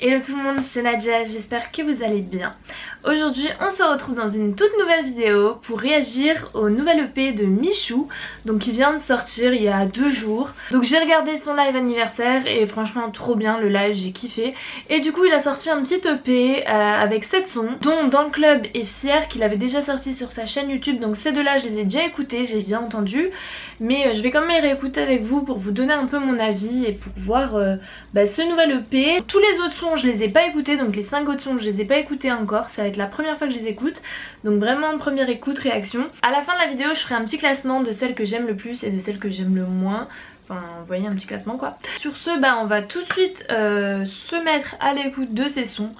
Hello tout le monde, c'est Nadia, j'espère que vous allez bien. Aujourd'hui on se retrouve dans une toute nouvelle vidéo pour réagir au nouvel EP de Michou, donc qui vient de sortir il y a 2 jours. Donc j'ai regardé son live anniversaire et franchement trop bien le live, j'ai kiffé. Et du coup il a sorti un petit EP avec 7 sons, dont Dans le club et Fier qu'il avait déjà sorti sur sa chaîne YouTube. Donc ces deux là je les ai déjà écoutés, j'ai déjà entendu. Mais je vais quand même les réécouter avec vous pour vous donner un peu mon avis et pour voir ce nouvel EP. Tous les autres sons je les ai pas écoutés, donc les 5 autres sons je les ai pas écoutés encore. Ça va être la première fois que je les écoute, donc vraiment première écoute, réaction. À la fin de la vidéo je ferai un petit classement de celles que j'aime le plus et de celles que j'aime le moins. Enfin vous voyez, un petit classement quoi. Sur ce on va tout de suite se mettre à l'écoute de ces sons.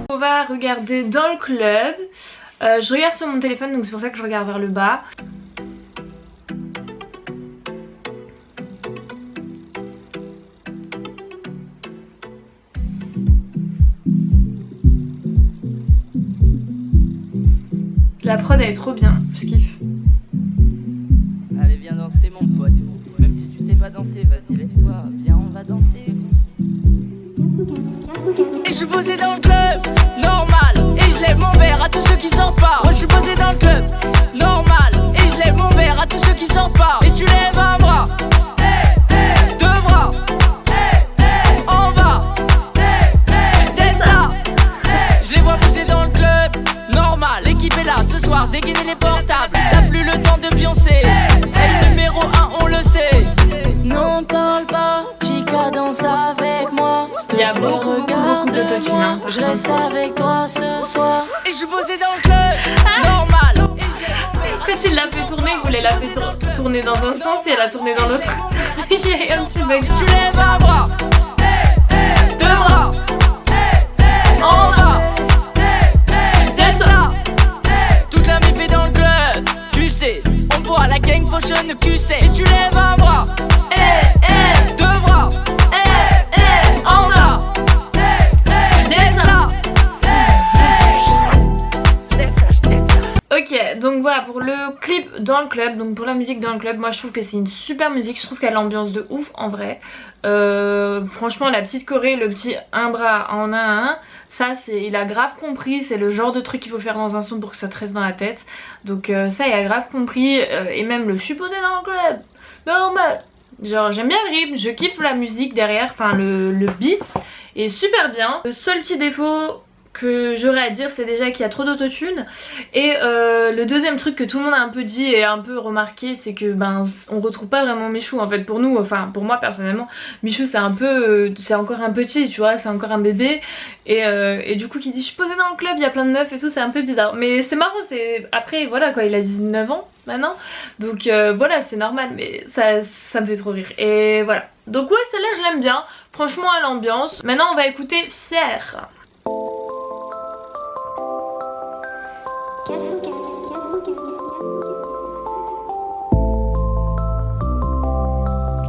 On va regarder Dans le club. Je regarde sur mon téléphone, donc c'est pour ça que je regarde vers le bas. La prod elle est trop bien, je kiffe. Allez viens danser mon pote. Même si tu sais pas danser, vas-y lève-toi, viens on va danser. Et je suis posé dans le club, normal. Et je lève mon verre à tous ceux qui sortent pas. Moi je suis posé dans le club, normal. Et je lève mon verre à tous ceux qui sortent pas. Et tu lèves un bras, deux bras, on va, peut-être ça. Je les vois bouger dans le club, normal. L'équipe est là ce soir, dégainer les portables. T'as plus le temps de pioncer. Hey numéro 1 on le sait. Non parle pas, Chica danse avec moi. Il y a beaucoup d'autotune, hein. Je reste avec toi ce soir. Et je suis posé dans le club, normal. En fait il l'a fait tourner, il voulait la faire tourner dans un sens et elle a tourné dans l'autre. Il y a un petit bug. Tu lèves un bras, deux bras, on va, peut-être ça. Toute la mif est dans le club, tu sais. On boit la gang potion QC. Et tu lèves un bras, deux bras, on va, peut-être ça. Ok, donc voilà pour le clip Dans le club, donc pour la musique Dans le club, moi je trouve que c'est une super musique, je trouve qu'elle a l'ambiance de ouf en vrai. Franchement la petite choré, le petit un bras en un, ça c'est, il a grave compris, c'est le genre de truc qu'il faut faire dans un son pour que ça te reste dans la tête. Donc ça il a grave compris, et même le je suis posé dans le club, normal. Genre j'aime bien le rythme, je kiffe la musique derrière, enfin le beat est super bien. Le seul petit défaut que j'aurais à dire c'est déjà qu'il y a trop d'autotune. Et le deuxième truc que tout le monde a un peu dit et un peu remarqué, c'est que on retrouve pas vraiment Michou en fait pour nous, enfin pour moi personnellement. Michou c'est un peu, c'est encore un petit tu vois, c'est encore un bébé. Et du coup qui dit je suis posée dans le club, il y a plein de meufs et tout, c'est un peu bizarre. Mais c'est marrant, c'est après voilà quoi, il a 19 ans maintenant. Donc voilà c'est normal, mais ça me fait trop rire. Et voilà. Donc ouais celle-là je l'aime bien, franchement à l'ambiance. Maintenant on va écouter Fier.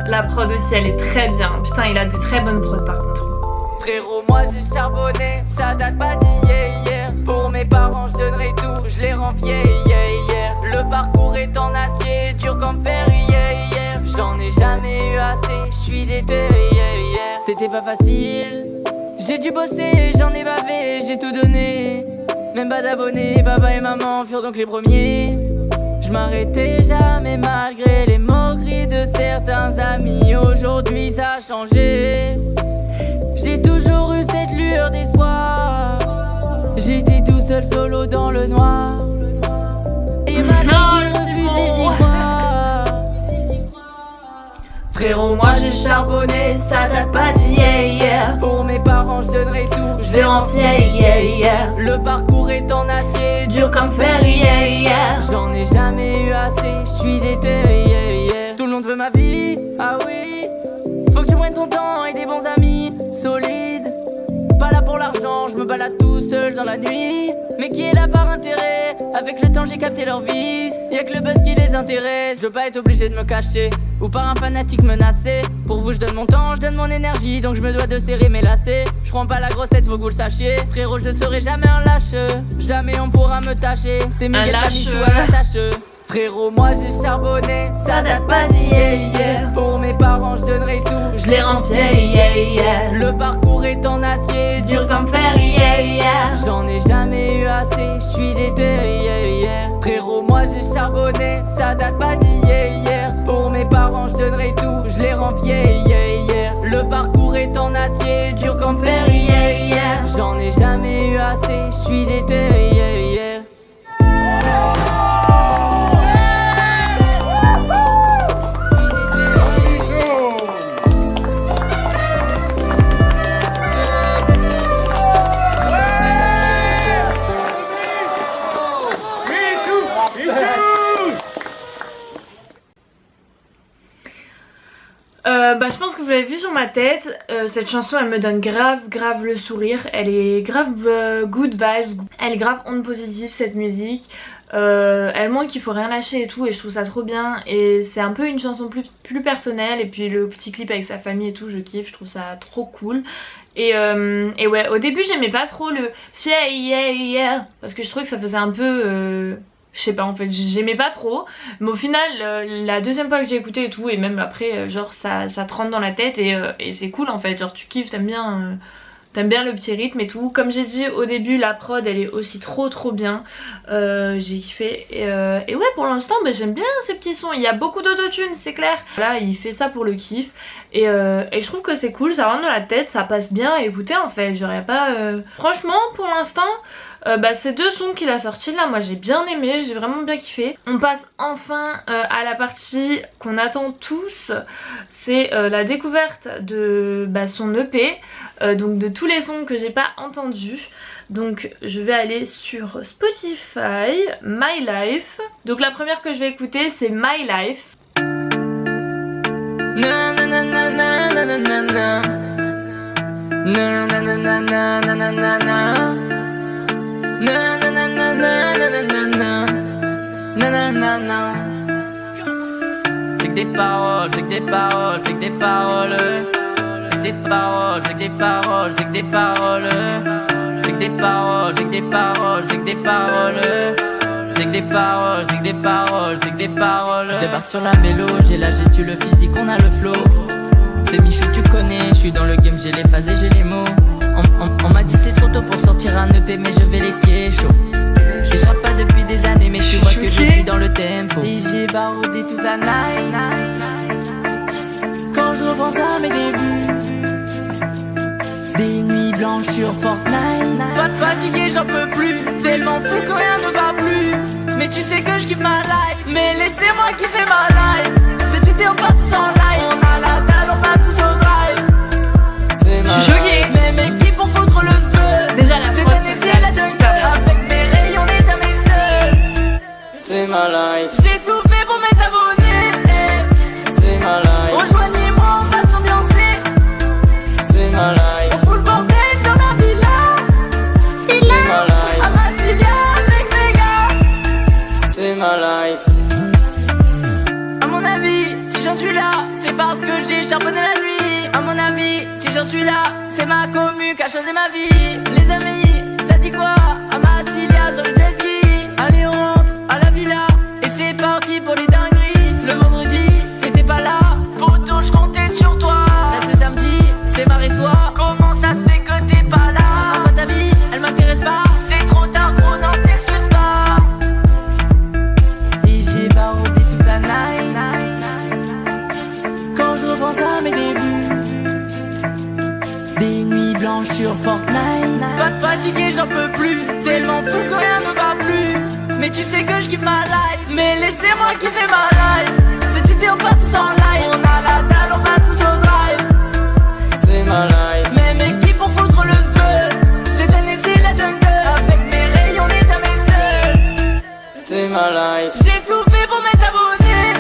La prod aussi elle est très bien, putain il a des très bonnes prods par contre. Frérot moi j'ai charbonné, ça date pas d'hier. Pour mes parents je donnerai tout, je les rends vieilles. Le parcours est en acier, dur comme fer. J'en ai jamais eu assez, je suis déter. C'était pas facile, j'ai dû bosser, j'en ai bavé, j'ai tout donné. Même pas d'abonnés, papa et maman furent donc les premiers. Je m'arrêtais jamais malgré les moqueries de certains amis. Aujourd'hui ça a changé. J'ai toujours eu cette lueur d'espoir. J'étais tout seul solo dans le noir. Et maintenant je refusais d'y croire. Frérot moi j'ai charbonné, ça date pas d'hier. Pour mes parents je donnerai tout, je les rends vieilles. Le parcours est en acier, dur comme fer. J'en ai jamais eu assez, je suis déter. Tout le monde veut ma vie, ah oui. Faut que tu prennes ton temps et des bons amis solides. Pas là pour l'argent, je me balade tout seul dans la nuit. Mais qui est là par intérêt? Avec le temps j'ai capté leur vice. Y'a que le buzz qui les intéresse. Je veux pas être obligé de me cacher ou par un fanatique menacé. Pour vous je donne mon temps, je donne mon énergie. Donc je me dois de serrer mes lacets. Je prends pas la grossette, faut que vous le sachiez. Frérot je serai jamais un lâche. Jamais on pourra me tâcher. C'est Miguel Michou à la tâche. Frérot moi j'ai charbonné, ça date pas d'hier. charbonné, ça date pas d'hier. Pour mes parents je donnerai tout, je les rends vieilles. Le parcours est en acier, dur comme fer. J'en ai jamais eu assez, je suis déter. Je pense que vous l'avez vu sur ma tête, cette chanson elle me donne grave le sourire, elle est grave good vibes, elle est grave onde positive cette musique, elle montre qu'il faut rien lâcher et tout et je trouve ça trop bien et c'est un peu une chanson plus personnelle et puis le petit clip avec sa famille et tout je kiffe, je trouve ça trop cool. Et ouais, au début j'aimais pas trop le yeah parce que je trouvais que ça faisait un peu... je sais pas en fait, j'aimais pas trop. Mais au final, la deuxième fois que j'ai écouté et tout, et même après, genre ça te rentre dans la tête et c'est cool en fait. Genre tu kiffes, t'aimes bien le petit rythme et tout. Comme j'ai dit au début, la prod elle est aussi trop bien. J'ai kiffé. Et ouais, pour l'instant, j'aime bien ces petits sons. Il y a beaucoup d'autotune, c'est clair. Là, il fait ça pour le kiff. Et je trouve que c'est cool, ça rentre dans la tête, ça passe bien à écouter en fait. J'aurais pas... Franchement, pour l'instant... ces deux sons qu'il a sortis là, moi j'ai bien aimé, j'ai vraiment bien kiffé. On passe enfin à la partie qu'on attend tous, c'est la découverte de son EP, donc de tous les sons que j'ai pas entendus. Donc je vais aller sur Spotify, My Life. Donc la première que je vais écouter c'est My Life. Na na na na na na na na. Na na na na na na na na na. Na na na na na na na na. Na na na na. C'est que des paroles, c'est que des paroles, c'est que des paroles. C'est que des paroles, c'est que des paroles, c'est que des paroles. C'est que des paroles, c'est que des paroles, c'est que des paroles. C'est que des paroles, c'est que des paroles, c'est que des paroles. Je débarque sur la mélo, j'ai la gestu, le physique, on a le flow. C'est Michou, tu connais, je suis dans le game, j'ai les phases et j'ai les mots. On m'a dit c'est trop tôt pour sortir un EP, mais je vais les kécho. Et je rappe pas depuis des années, mais tu vois que je suis dans le tempo. Et j'ai baroudé toute la night. Quand je repense à mes débuts, des nuits blanches sur Fortnite. Pas de fatigué, j'en peux plus. Tellement fou que rien ne va plus. Mais tu sais que je kiffe ma life. Mais laissez-moi kiffer ma life. Cet été on part tous en live. On a la dalle, on va tous au drive. C'est ma life. Même équipe on foutre le spell. Déjà la cette année c'est la jungle. Avec mes rayons on n'est jamais seul. C'est ma life. J'ai tout fait pour mes abonnés. C'est ma life. Rejoignez-moi, on va s'ambiancer. C'est ma life. On fout le bordel dans la villa. C'est ma life. À Massilia avec mes gars. C'est ma life. À mon avis, si j'en suis là, c'est parce que j'ai charbonné la nuit. À mon avis, si j'en suis là, c'est ma commu qui a changé ma vie. Les amis, ça dit quoi? À Massilia sur le jet ski. Allez, on rentre à la villa. Et c'est parti pour les dingueries. Le vendredi, t'étais pas là. Poto, je comptais sur toi. Là c'est samedi, c'est marée soir. Comment ça se fait que t'es pas là? Enfin, pas ta vie, elle m'intéresse pas. C'est trop tard, gros, n'en t'excuse pas. Et j'ai baroudé toute la night. Quand je repense à mes débuts, des nuits blanches sur Fortnite. Pas de fatigué, j'en peux plus. Tellement fou que rien ne va plus. Mais tu sais que je kiffe ma life. Mais laissez-moi kiffer ma life. Cet été on part tous en live. On a la dalle, on va tous au drive. C'est ma life. Même équipe on foutre le spell. Cette année c'est la jungle. Avec mes rayons on n'est jamais seul. C'est ma life. J'ai tout fait pour mes abonnés.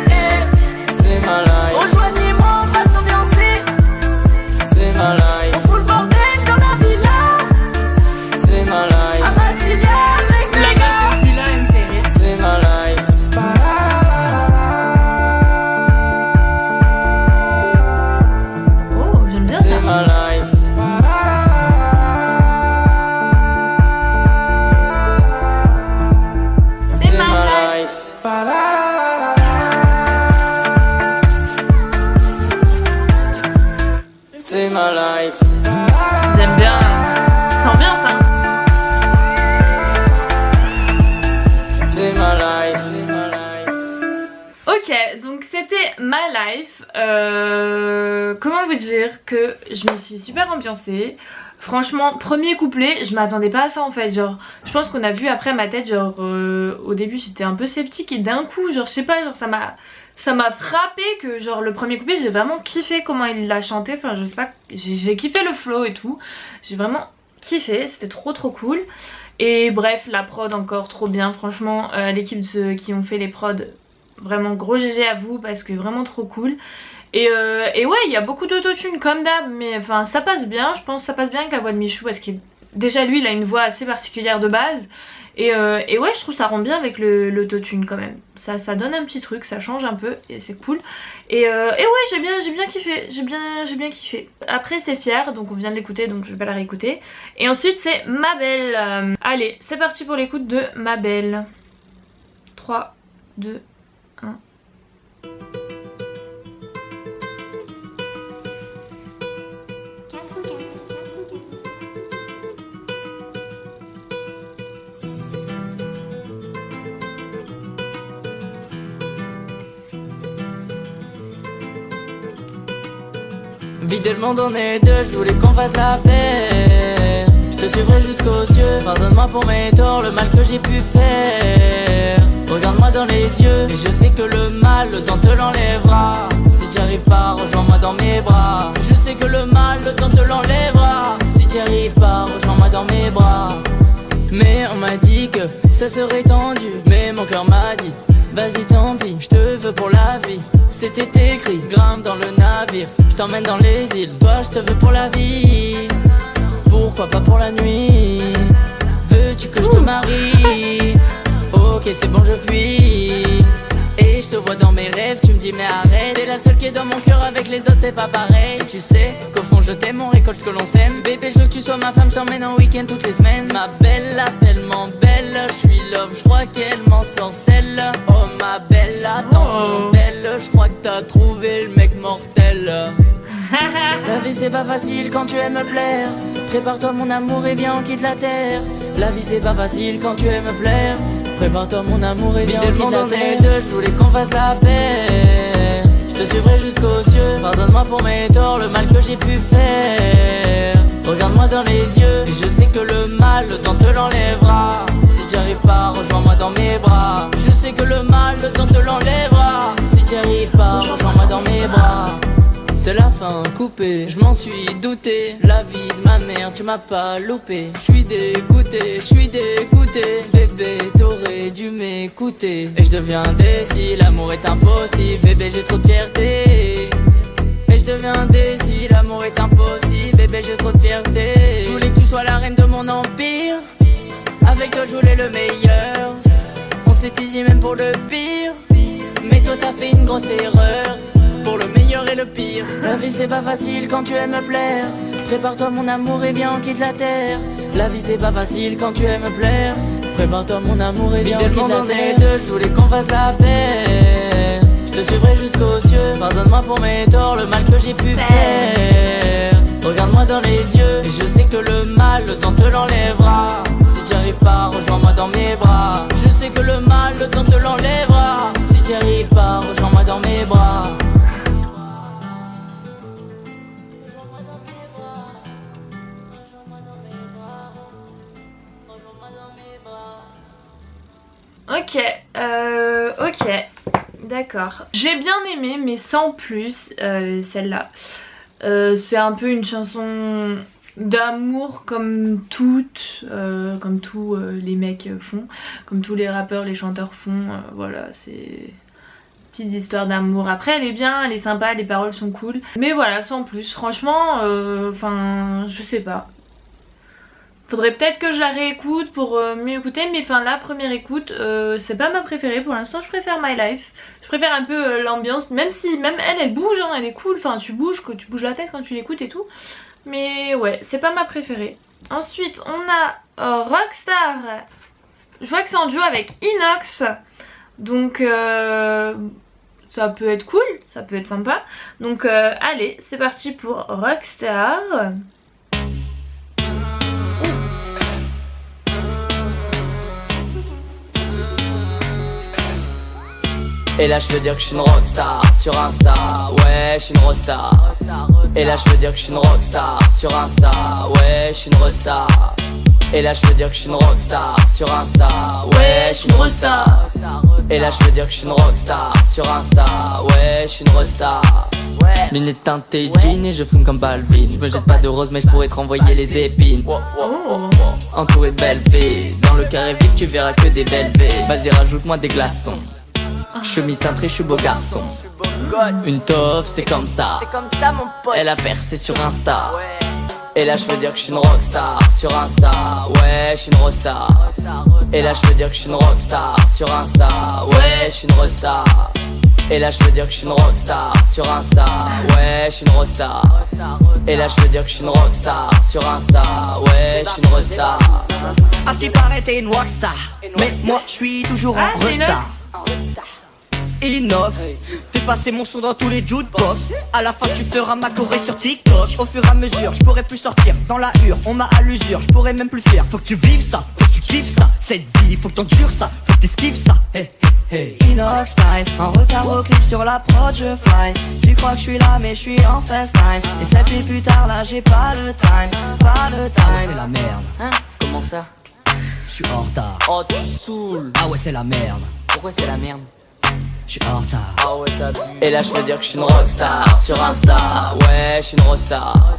C'est ma life. Rejoignez-moi, on va s'ambiancer. C'est ma life. On fout le bordel dans la villa. C'est ma life. À Massilia avec mes gars. C'est ma life. Oh, j'aime bien C'est ça. ma life. C'est ma life. C'est ma life. J'aime bien. C'est bien ça. C'est ma life. C'est ma life. My Life. Comment vous dire que je me suis super ambiancée. Franchement, premier couplet, je m'attendais pas à ça en fait. Genre, je pense qu'on a vu après ma tête, genre au début j'étais un peu sceptique et d'un coup, genre je sais pas, genre ça m'a frappé que genre le premier couplet, j'ai vraiment kiffé comment il l'a chanté. Enfin, je sais pas, j'ai kiffé le flow et tout. J'ai vraiment kiffé, c'était trop cool. Et bref, la prod encore trop bien. Franchement, l'équipe qui ont fait les prods, vraiment gros GG à vous parce que vraiment trop cool. Et ouais, il y a beaucoup d'autotune comme d'hab, mais enfin ça passe bien, je pense que ça passe bien avec la voix de Michou parce que déjà lui il a une voix assez particulière de base. Et ouais, je trouve ça rend bien avec l'autotune quand même. Ça donne un petit truc, ça change un peu et c'est cool. Et ouais, j'ai bien kiffé, j'ai bien kiffé. Après c'est Fier, donc on vient de l'écouter, donc je vais pas la réécouter. Et ensuite c'est Ma Belle. Allez, c'est parti pour l'écoute de Ma Belle. 3, 2, 1. Vider le monde on est deux, je voulais qu'on fasse la paix. Je te suivrai jusqu'aux cieux. Pardonne-moi pour mes torts, le mal que j'ai pu faire. Regarde-moi dans les yeux, et je sais que le mal, le temps te l'enlèvera. Si t'y arrives pas, rejoins-moi dans mes bras. Je sais que le mal, le temps te l'enlèvera. Si t'y arrives pas, rejoins-moi dans mes bras. Mais on m'a dit que ça serait tendu. Mais mon cœur m'a dit, vas-y tant pis, je te veux pour la vie. C'était écrit, grimpe dans le navire. Je t'emmène dans les îles, toi je te veux pour la vie. Pourquoi pas pour la nuit? Veux-tu que je te marie? Ok c'est bon je fuis. Et je te vois dans mes rêves, tu me dis mais arrête. T'es la seule qui est dans mon cœur, avec les autres c'est pas pareil. Et tu sais qu'au fond je t'aime, on récolte ce que l'on sème. Bébé je veux que tu sois ma femme, je t'emmène en week-end toutes les semaines. Ma belle, là tellement belle, je suis love, je crois qu'elle m'en sorcelle. Oh ma belle, attends mon tel, je crois que t'as trouvé le mec mortel. La vie c'est pas facile quand tu aimes me plaire. Prépare-toi mon amour et viens on quitte la terre. La vie c'est pas facile quand tu aimes me plaire. Prépare-toi mon amour et viens on quitte la terre. Je voulais qu'on fasse la paix. Je te suivrai jusqu'aux cieux. Pardonne-moi pour mes torts, le mal que j'ai pu faire. Regarde-moi dans les yeux, et je sais que le mal, le temps te l'enlèvera. Si t'y arrives pas, rejoins-moi dans mes bras. Je sais que le mal, le temps te l'enlèvera. Si t'y arrives pas, rejoins-moi dans mes bras. C'est la fin coupée, je m'en suis douté. La vie de ma mère, tu m'as pas loupé. Je suis dégoûté, bébé, t'aurais dû m'écouter. Et je deviens indécis, l'amour est impossible. Bébé, j'ai trop de fierté. Et je deviens indécis, l'amour est impossible. Bébé, j'ai trop de fierté. Je voulais que tu sois la reine de mon empire. Avec toi, je voulais le meilleur. On s'était dit même pour le pire. Mais toi, t'as fait une grosse erreur. Pour le meilleur et le pire. La vie c'est pas facile quand tu aimes me plaire. Prépare-toi mon amour et viens on quitte la terre. La vie c'est pas facile quand tu aimes me plaire. Prépare-toi mon amour et viens on quitte la terre. Je voulais qu'on fasse la paix. Je te suivrai jusqu'aux cieux. Pardonne-moi pour mes torts, le mal que j'ai pu faire. Regarde-moi dans les yeux, et je sais que le mal, le temps te l'enlèvera. Si t'y arrives pas, rejoins-moi dans mes bras. Je sais que le mal, le temps te l'enlèvera. Si t'y arrives pas, rejoins-moi dans mes bras. Ok, d'accord. J'ai bien aimé, mais sans plus, celle-là. C'est un peu une chanson d'amour comme toutes, comme tous les mecs font, comme tous les rappeurs, les chanteurs font. Voilà, c'est petite histoire d'amour. Après, elle est bien, elle est sympa, les paroles sont cool. Mais voilà, sans plus. Franchement, enfin, je sais pas. Faudrait peut-être que je la réécoute pour mieux écouter, mais enfin la première écoute c'est pas ma préférée pour l'instant. Je préfère My Life, je préfère un peu l'ambiance, même si même elle bouge, hein, elle est cool, enfin tu bouges la tête quand tu l'écoutes et tout, mais ouais c'est pas ma préférée. Ensuite on a Rockstar, je vois que c'est en duo avec Inox, donc ça peut être cool, ça peut être sympa, donc allez c'est parti pour Rockstar. Et là je veux dire que je suis une rockstar sur Insta. Ouais, je suis une rockstar. Et là je veux dire que je suis une rockstar sur Insta. Ouais, je suis une rockstar. Et là je veux dire que je suis une rockstar sur Insta. Ouais, je suis une rockstar. Et là je veux dire que je suis une rockstar sur Insta. Ouais, je suis une rockstar. Lunettes teintées, jeans et je fume comme Balvin. Je me jette pas de rose mais je pourrais te renvoyer les épines. Entouré de belles filles. Dans le carré vide tu verras que des belles filles. Vas-y rajoute-moi des glaçons. Chemise cintrée, je suis beau garçon. Une toffe, c'est comme ça. mon pote. Elle a percé sur Insta. Et là je veux dire que je suis une rockstar sur Insta. Ouais, je suis une rockstar. Et là je veux dire que je suis une rockstar sur Insta. Ouais, je suis une rockstar. Et là je veux dire que je suis une rockstar sur Insta. Ouais, je suis une rockstar. Et là je veux dire que je suis une rockstar sur Insta. Ouais, je suis une rockstar. À ce qui paraît t'es une rockstar, mais moi je suis toujours en c'est retard. Inox, fais passer mon son dans tous les jukebox. À la fin tu feras ma choré sur TikTok. Au fur et à mesure, je pourrai plus sortir dans la hure. On m'a à l'usure, je pourrais même plus faire. Faut que tu vives ça, faut que tu kiffes ça. Cette vie, faut que t'endures ça, faut que t'esquives ça. Hey, hey, hey. Inox time, en retard au clip sur la prod je fly. Tu crois que je suis là mais je suis en FaceTime. Et 7 minutes plus tard là j'ai pas le time, pas le time. Ah ouais c'est la merde. Hein? Comment ça? Je suis en retard. Oh tu saoules. Ah ouais c'est la merde. Pourquoi c'est la merde? Je suis en retard. Ah ouais t'as vu. Et là je veux dire que je suis une rockstar sur Insta. Ouais, je suis une rockstar.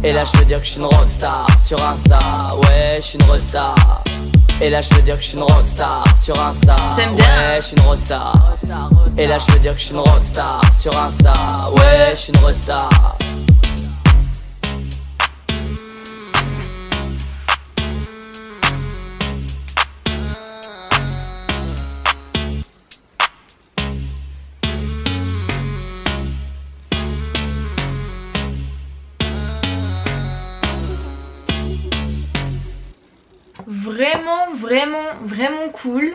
Et là je veux dire que je suis une rockstar sur Insta. Ouais, je suis une rockstar. Et là je veux dire que je suis une rockstar sur Insta. J'aime bien. Ouais, je suis une rockstar. Et là je veux dire que je suis une rockstar sur Insta. Ouais, je suis une rockstar. Vraiment cool.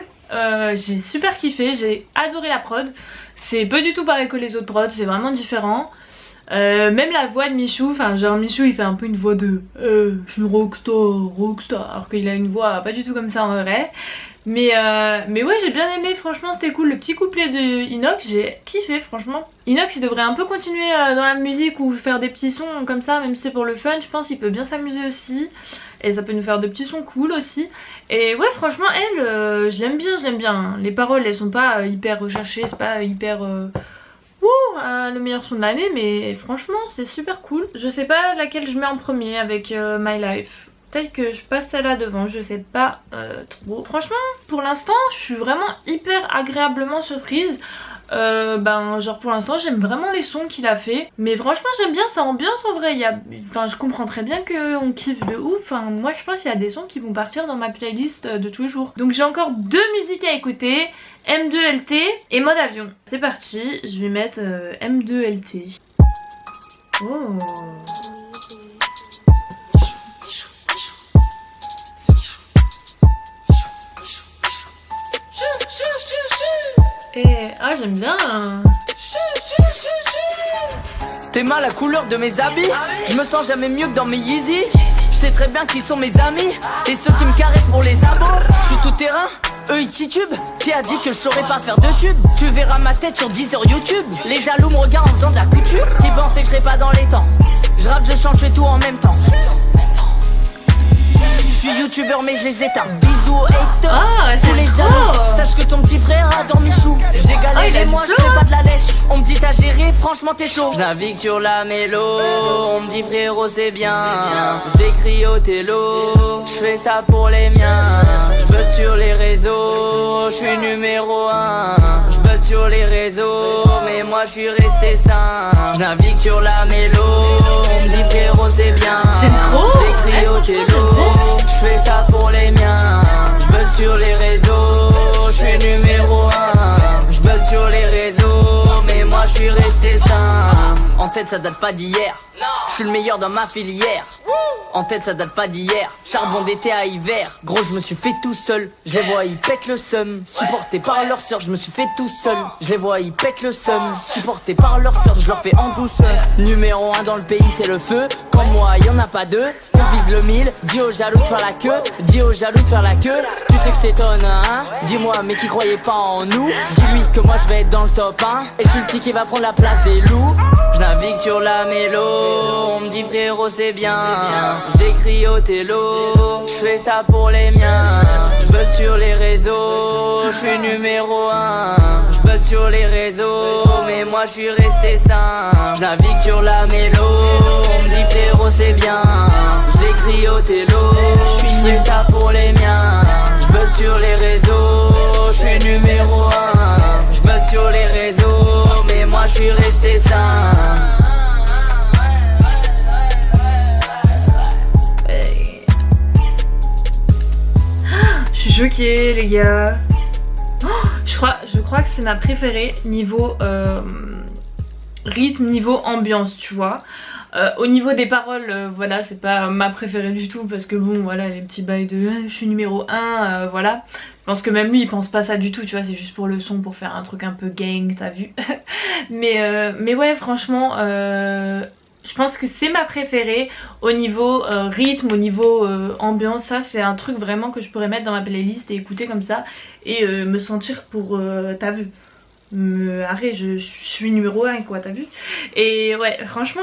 J'ai super kiffé, j'ai adoré la prod. C'est pas du tout pareil que les autres prods, c'est vraiment différent. Même la voix de Michou, enfin genre Michou il fait un peu une voix de je suis rockstar, alors qu'il a une voix pas du tout comme ça en vrai. Mais ouais, j'ai bien aimé, franchement c'était cool. Le petit couplet de Inox, j'ai kiffé franchement. Inox il devrait un peu continuer dans la musique ou faire des petits sons comme ça, même si c'est pour le fun. Je pense qu'il peut bien s'amuser aussi. Et ça peut nous faire de petits sons cool aussi. Et ouais franchement elle, je l'aime bien. Les paroles elles sont pas hyper recherchées, c'est pas hyper... le meilleur son de l'année, mais franchement c'est super cool. Je sais pas laquelle je mets en premier avec My Life. Peut-être que je passe celle-là devant, je sais pas trop. Franchement pour l'instant je suis vraiment hyper agréablement surprise. Genre pour l'instant j'aime vraiment les sons qu'il a fait. Mais franchement j'aime bien sa ambiance en vrai. Enfin je comprends très bien qu'on kiffe de ouf. Enfin, moi je pense qu'il y a des sons qui vont partir dans ma playlist de tous les jours. Donc j'ai encore 2 musiques à écouter. M2LT et Mode Avion. C'est parti, je vais mettre M2LT. Oh. J'aime bien. T'es mal la couleur de mes habits. Je me sens jamais mieux que dans mes Yeezy. Je sais très bien qui sont mes amis et ceux qui me caressent pour les abos. Je suis tout terrain, eux ils titubent. Qui a dit que je saurais pas faire de tube? Tu verras ma tête sur 10 sur YouTube. Les jaloux me regardent en faisant de la couture. Qui pensaient que je serais pas dans les temps. Je rappe, je chante, je fais tout en même temps. Je suis youtubeur mais je les éteins. Bisous aux haters, tous les jaloux. Sache que ton petit frère adore Michou. J'ai galéré moi je fais pas de la lèche. On me dit t'as géré, franchement t'es chaud. Je navigue sur la mélo. On me dit frérot c'est bien. J'écris au télo. Je fais ça pour les miens. Je buzz sur les réseaux. Je suis numéro 1. Je buzz sur les réseaux. Mais moi je suis resté sain. Je navigue sur la mélo. On me dit frérot c'est bien. J'écris au télo. Je fais ça pour les miens. Je buzz sur les réseaux. Je suis numéro 1. Je buzz sur les réseaux. Mais moi je suis resté sain. En tête ça date pas d'hier. Je suis le meilleur dans ma filière. En tête ça date pas d'hier, charbon d'été à hiver. Gros je me suis fait tout seul, je les vois ils pètent le seum. Supporté par leur sœur, je me suis fait tout seul. Je les vois ils pètent le seum. Supporté par leur sœur, je leur fais en douceur. Numéro 1 dans le pays c'est le feu. Comme moi y'en a pas deux. On vise le 1000, dis aux jaloux de faire la queue. Dis aux jaloux de faire la queue. Tu sais que c'est étonnant hein. Dis-moi mais qui croyait pas en nous. Dis-lui que moi je vais être dans le top 1. Et je suis le petit qui va prendre la place des loups. Je navigue sur la mélo. On me dit frérot c'est bien. J'écris au télo. Je fais ça pour les miens. Je buzz sur les réseaux. Je suis numéro 1. Je buzz sur les réseaux. Mais moi je suis resté sain. Je navigue sur la mélo. On me dit frérot c'est bien. J'écris au télo. Je fais ça pour les miens. Je buzz sur les réseaux. Je suis numéro 1. Je buzz sur les réseaux. Mais moi je suis resté sain. Je suis choquée les gars. Oh, je crois que c'est ma préférée niveau rythme, niveau ambiance tu vois. Au niveau des paroles, voilà, c'est pas ma préférée du tout parce que bon, voilà, les petits bails de je suis numéro 1, voilà. Je pense que même lui il pense pas ça du tout, tu vois, c'est juste pour le son, pour faire un truc un peu gang, t'as vu. mais ouais, franchement, je pense que c'est ma préférée au niveau rythme, au niveau ambiance. Ça c'est un truc vraiment que je pourrais mettre dans ma playlist et écouter comme ça et me sentir pour, t'as vu. Arrête, je suis numéro 1 quoi, t'as vu. Et ouais, franchement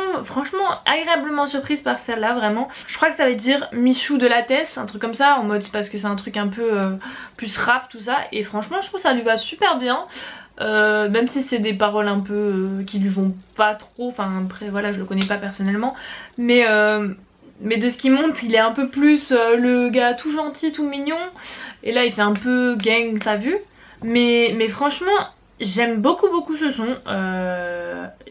agréablement surprise par celle-là, vraiment. Je crois que ça veut dire Michou de la Tesse, un truc comme ça, en mode parce que c'est un truc un peu plus rap tout ça. Et franchement je trouve que ça lui va super bien. Même si c'est des paroles un peu qui lui vont pas trop, enfin après voilà, je le connais pas personnellement, mais de ce qui monte il est un peu plus le gars tout gentil, tout mignon, et là il fait un peu gang, t'as vu. Mais franchement j'aime beaucoup ce son,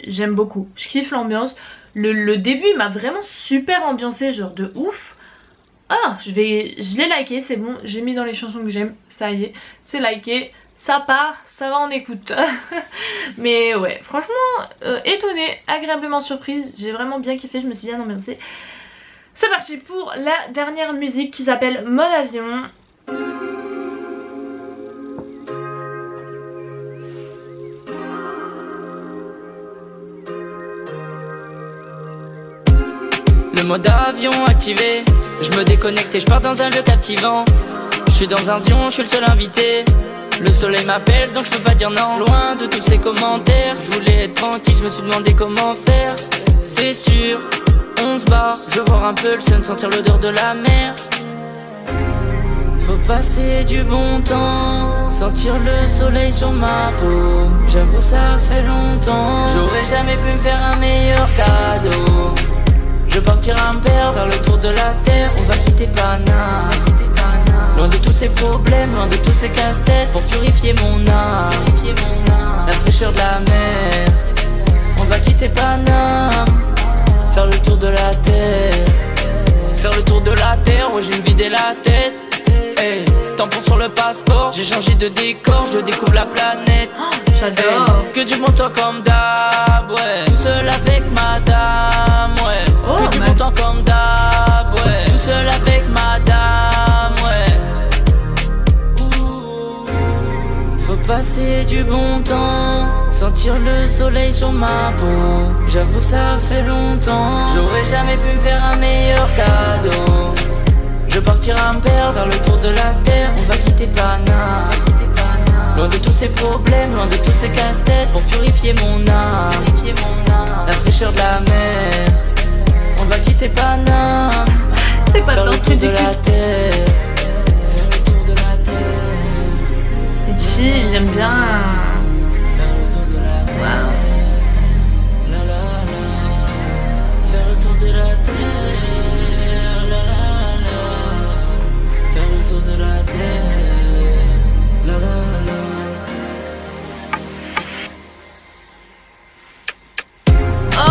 j'aime beaucoup, je kiffe l'ambiance. Le début il m'a vraiment super ambiancé, genre de ouf. Ah, je l'ai liké, c'est bon, j'ai mis dans les chansons que j'aime, ça y est, c'est liké. Ça part, ça va en écoute. Mais ouais, franchement, étonnée, agréablement surprise. J'ai vraiment bien kiffé, je me suis bien ambiancée. C'est parti pour la dernière musique qui s'appelle Mode Avion. Le mode avion activé. Je me déconnecte et je pars dans un lieu captivant. Je suis dans un zion, je suis le seul invité. Le soleil m'appelle donc je peux pas dire non. Loin de tous ces commentaires, je voulais être tranquille, je me suis demandé comment faire. C'est sûr, on se barre, je veux voir un peu le sun, sentir l'odeur de la mer. Faut passer du bon temps, sentir le soleil sur ma peau. J'avoue ça fait longtemps, j'aurais jamais pu me faire un meilleur cadeau. Je partirai un père vers le tour de la terre, on va quitter Paname. Loin de tous ces problèmes, loin de tous ces casse-têtes, pour purifier mon âme. La fraîcheur de la mer. On va quitter Paname, faire le tour de la terre. Faire le tour de la terre, ouais je vais me vider la tête. Hey, tampon sur le passeport, j'ai changé de décor, je découvre la planète. J'adore. Hey, que du bon temps comme d'hab, ouais. Tout seul avec madame, ouais. Oh, que du bon temps comme d'hab, ouais. Tout seul avec madame, ouais. Faut passer du bon temps, sentir le soleil sur ma peau. J'avoue ça fait longtemps, j'aurais jamais pu me faire un meilleur cadeau. Je partirai un père vers le tour de la terre, on va quitter Paname. Loin de tous ces problèmes, loin de tous ces casse-têtes, pour purifier mon âme. La fraîcheur de la mer. On va quitter Paname, C'est pas faire le dans tour de du la cul. terre. Faire le tour de la terre. C'est chill, j'aime bien. Faire le tour de la terre. Wow. La la la. Faire le tour de la terre. La la la. Faire le tour de la terre. La la la. Oh,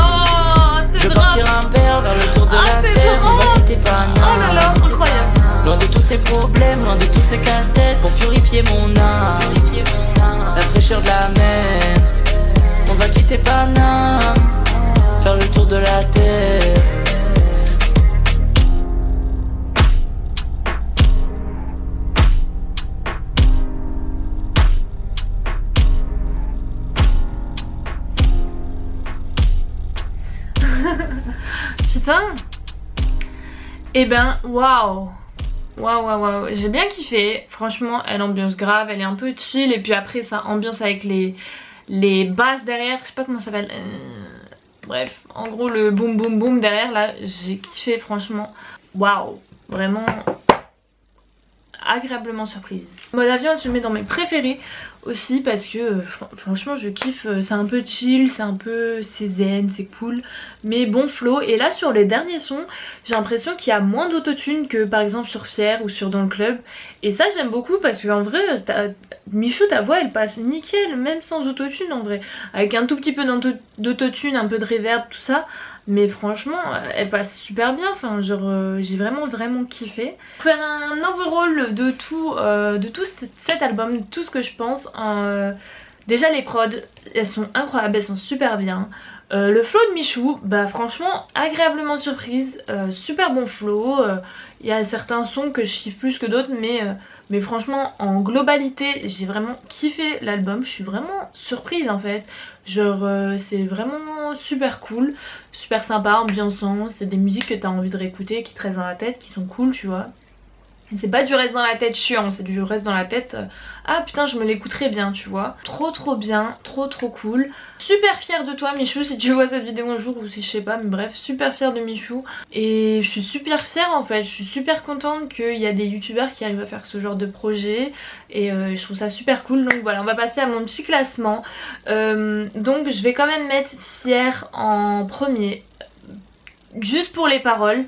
Je c'est drôle. partirai un père vers le tour de Ah, la c'est terre. drôle. On va quitter Paname. Oh là là, incroyable. Loin de tous ces problèmes, loin de tous ces casse-têtes, pour purifier mon âme. La fraîcheur de la mer. On va quitter Paname, faire le tour de la terre. Putain. Et ben waouh. Waouh, j'ai bien kiffé. Franchement, elle ambiance grave, elle est un peu chill. Et puis après, ça ambiance avec les basses derrière. Je sais pas comment ça s'appelle. Bref, en gros, le boum boum boum derrière, là, j'ai kiffé, franchement. Waouh, vraiment agréablement surprise. Mode avion, elle se met dans mes préférés aussi parce que franchement je kiffe, c'est un peu chill, c'est zen, c'est cool, mais bon flow. Et là sur les derniers sons, j'ai l'impression qu'il y a moins d'autotune que par exemple sur Fier ou sur Dans le Club. Et ça j'aime beaucoup parce qu'en vrai, Michou, ta voix elle passe nickel, même sans autotune en vrai. Avec un tout petit peu d'autotune, un peu de reverb, tout ça. Mais franchement, elle passe super bien, enfin genre j'ai vraiment kiffé. Pour faire un overall de tout cet album, tout ce que je pense, déjà les prods, elles sont incroyables, elles sont super bien. Le flow de Michou, bah franchement agréablement surprise, super bon flow. Il y a certains sons que je kiffe plus que d'autres, mais franchement en globalité j'ai vraiment kiffé l'album, je suis vraiment surprise en fait. Genre c'est vraiment super cool, super sympa, ambiançant, c'est des musiques que t'as envie de réécouter, qui te restent dans la tête, qui sont cool tu vois. C'est pas du reste dans la tête chiant, c'est du reste dans la tête ah putain je me l'écouterais bien tu vois. Trop bien, trop cool. Super fière de toi Michou si tu vois cette vidéo un jour ou si je sais pas, mais bref super fière de Michou. Et je suis super fière en fait, je suis super contente qu'il y a des youtubeurs qui arrivent à faire ce genre de projet. Et je trouve ça super cool. Donc voilà, on va passer à mon petit classement. Donc je vais quand même mettre Fier en premier, juste pour les paroles.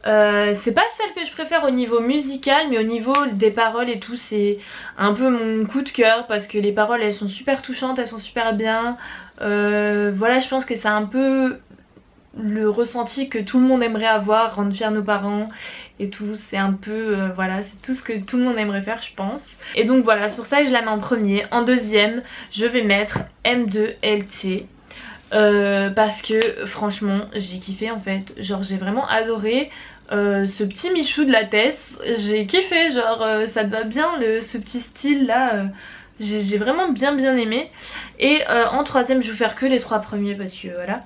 C'est pas celle que je préfère au niveau musical, mais au niveau des paroles et tout c'est un peu mon coup de cœur parce que les paroles elles sont super touchantes, elles sont super bien. Voilà, je pense que c'est un peu le ressenti que tout le monde aimerait avoir, rendre fiers nos parents et tout, c'est un peu voilà, c'est tout ce que tout le monde aimerait faire je pense. Et donc voilà, c'est pour ça que je la mets en premier. En deuxième je vais mettre M2LT. Parce que franchement j'ai kiffé en fait, genre j'ai vraiment adoré ce petit Michou de la Tess, j'ai kiffé, genre ça te va bien ce petit style là, j'ai vraiment bien aimé. Et en troisième je vais vous faire que les trois premiers parce que voilà,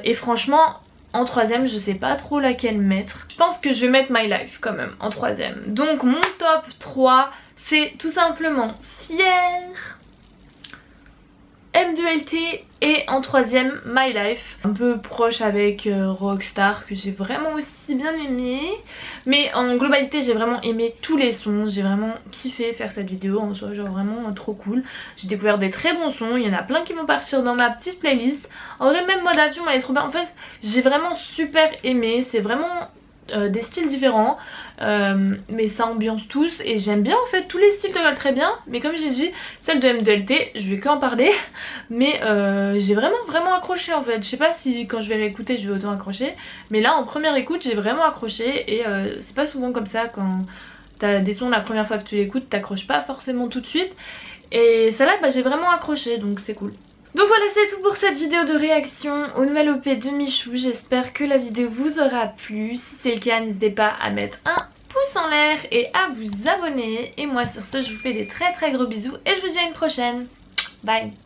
et franchement en troisième je sais pas trop laquelle mettre, je pense que je vais mettre My Life quand même en troisième. Donc mon top 3 c'est tout simplement Fier, M2LT et en troisième My Life, un peu proche avec Rockstar que j'ai vraiment aussi bien aimé. Mais en globalité j'ai vraiment aimé tous les sons, j'ai vraiment kiffé faire cette vidéo en soi, genre vraiment trop cool. J'ai découvert des très bons sons, il y en a plein qui vont partir dans ma petite playlist. En vrai même Mode Avion elle est trop bien, en fait j'ai vraiment super aimé, c'est vraiment des styles différents mais ça ambiance tous et j'aime bien en fait, tous les styles te valent très bien. Mais comme j'ai dit, celle de M2LT je vais qu'en parler, mais j'ai vraiment accroché en fait. Je sais pas si quand je vais réécouter je vais autant accrocher, mais là en première écoute j'ai vraiment accroché. Et c'est pas souvent comme ça, quand t'as des sons la première fois que tu l'écoutes t'accroches pas forcément tout de suite, et celle-là bah, j'ai vraiment accroché donc c'est cool. Donc voilà, c'est tout pour cette vidéo de réaction au nouvel OP de Michou. J'espère que la vidéo vous aura plu. Si c'est le cas, n'hésitez pas à mettre un pouce en l'air et à vous abonner. Et moi sur ce, je vous fais des très gros bisous et je vous dis à une prochaine. Bye.